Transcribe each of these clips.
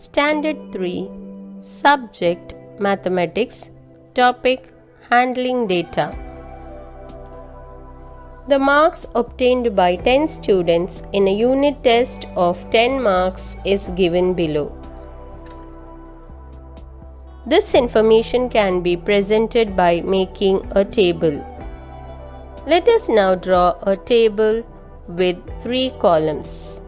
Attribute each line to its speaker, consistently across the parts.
Speaker 1: Standard 3. Subject Mathematics. Topic Handling Data. The marks obtained by 10 students in a unit test of 10 marks is given below. This information can be presented by making a table. Let us now draw a table with 3 columns.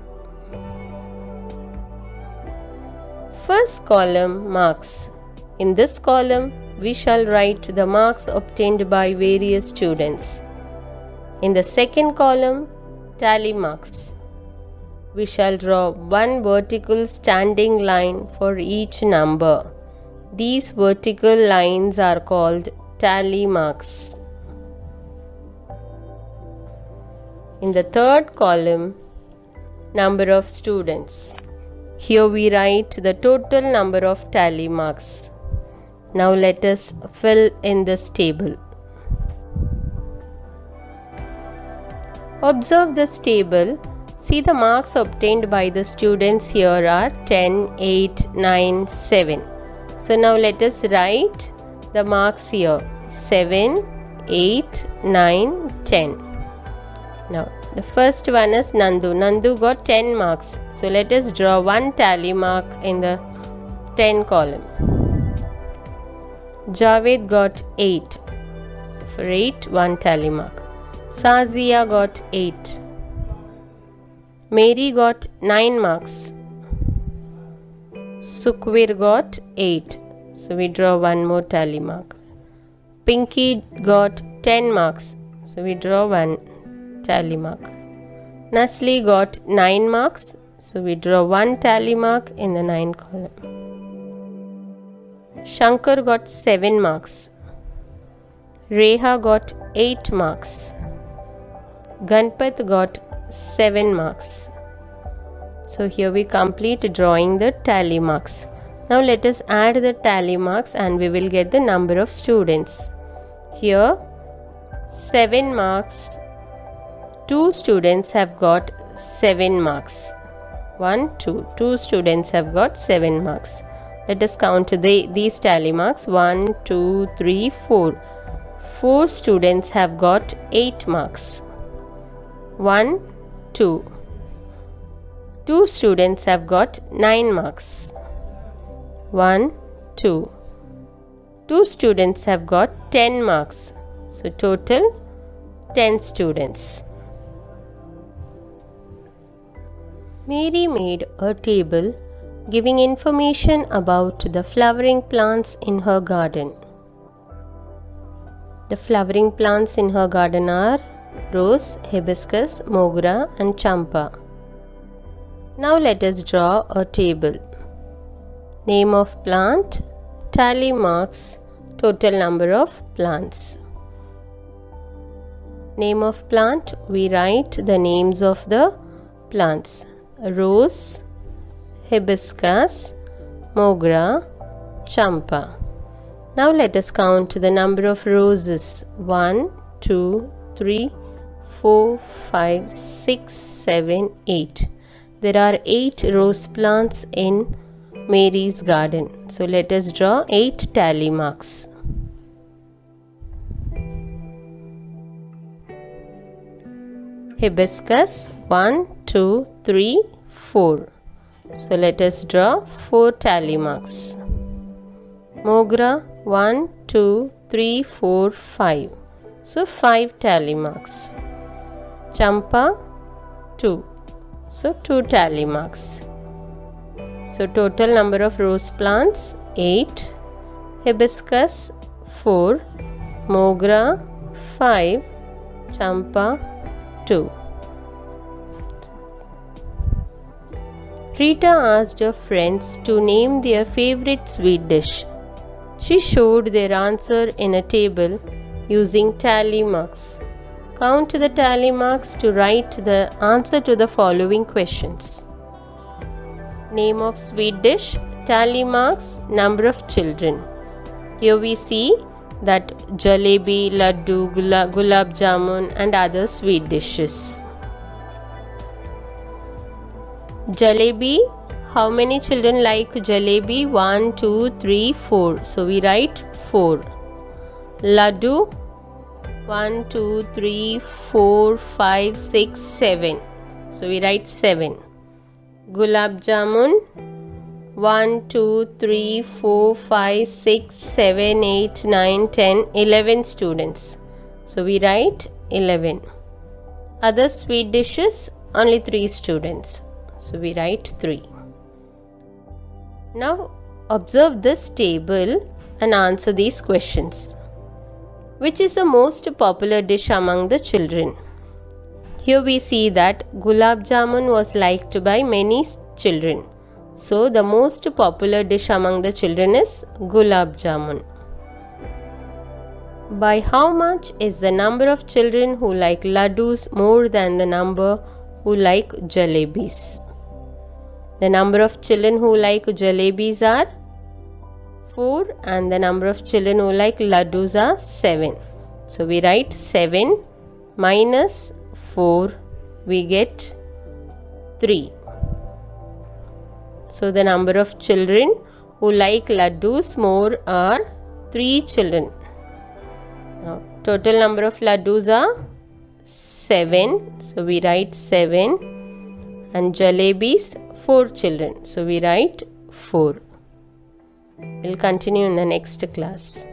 Speaker 1: First column, marks. In this column, we shall write the marks obtained by various students. In the second column, tally marks. We shall draw one vertical standing line for each number. These vertical lines are called tally marks. In the third column, number of students. Here we write the total number of tally marks. Now let us fill in this table. Observe this table. See, the marks obtained by the students here are 10, 8, 9, 7. So now let us write the marks here. 7, 8, 9, 10. Now the first one is Nandu. Nandu got 10 marks. So let us draw one tally mark in the 10 column. Javed got 8. So for 8, one tally mark. Sazia got 8. Mary got 9 marks. Sukhvir got 8. So we draw one more tally mark. Pinky got 10 marks. So we draw one tally mark. Nasli got 9 marks. So we draw one tally mark in the 9 column. Shankar got 7 marks. Reha got 8 marks. Ganpat got 7 marks. So here we complete drawing the tally marks. Now let us add the tally marks and we will get the number of students. Here 7 marks. 2 students have got 7 marks. 1, 2. 2 students have got 7 marks. Let us count these tally marks. 1, 2, 3, 4. 4 students have got 8 marks. 1, 2. 2 students have got 9 marks. 1, 2. 2 students have got 10 marks. So total 10 students. Mary made a table giving information about the flowering plants in her garden. The flowering plants in her garden are rose, hibiscus, mogra and champa. Now let us draw a table. Name of plant, tally marks, total number of plants. Name of plant, we write the names of the plants. Rose, hibiscus, mogra, champa. Now let us count the number of roses. 1, 2, 3, 4, 5, 6, 7, 8. There are 8 rose plants in Mary's garden. So let us draw 8 tally marks. Hibiscus 1, 2, 3, 4. So let us draw 4 tally marks. Mogra 1, 2, 3, 4, 5. So 5 tally marks. Champa 2. So 2 tally marks. So total number of rose plants 8. Hibiscus 4. Mogra 5. Champa 2. Rita asked her friends to name their favorite sweet dish. She showed their answer in a table using tally marks. Count the tally marks to write the answer to the following questions. Name of sweet dish, tally marks, number of children. Here we see that jalebi, laddu, gulab jamun and other sweet dishes. Jalebi, how many children like jalebi? 1, 2, 3, 4. So we write 4. Laddu? 1, 2, 3, 4, 5, 6, 7. So we write 7. Gulab jamun? 1, 2, 3, 4, 5, 6, 7, 8, 9, 10, 11 students. So we write 11. Other sweet dishes? Only 3 students. So we write 3. Now observe this table and answer these questions. Which is the most popular dish among the children? Here we see that gulab jamun was liked by many children. So the most popular dish among the children is gulab jamun. By how much is the number of children who like laddus more than the number who like jalebis? The number of children who like jalebis are 4 and the number of children who like laddus are 7. So we write 7 minus 4, we get 3. So the number of children who like laddus more are 3 children. Now total number of laddus are 7. So we write 7 and jalebis 4 children. So we write 4. We'll continue in the next class.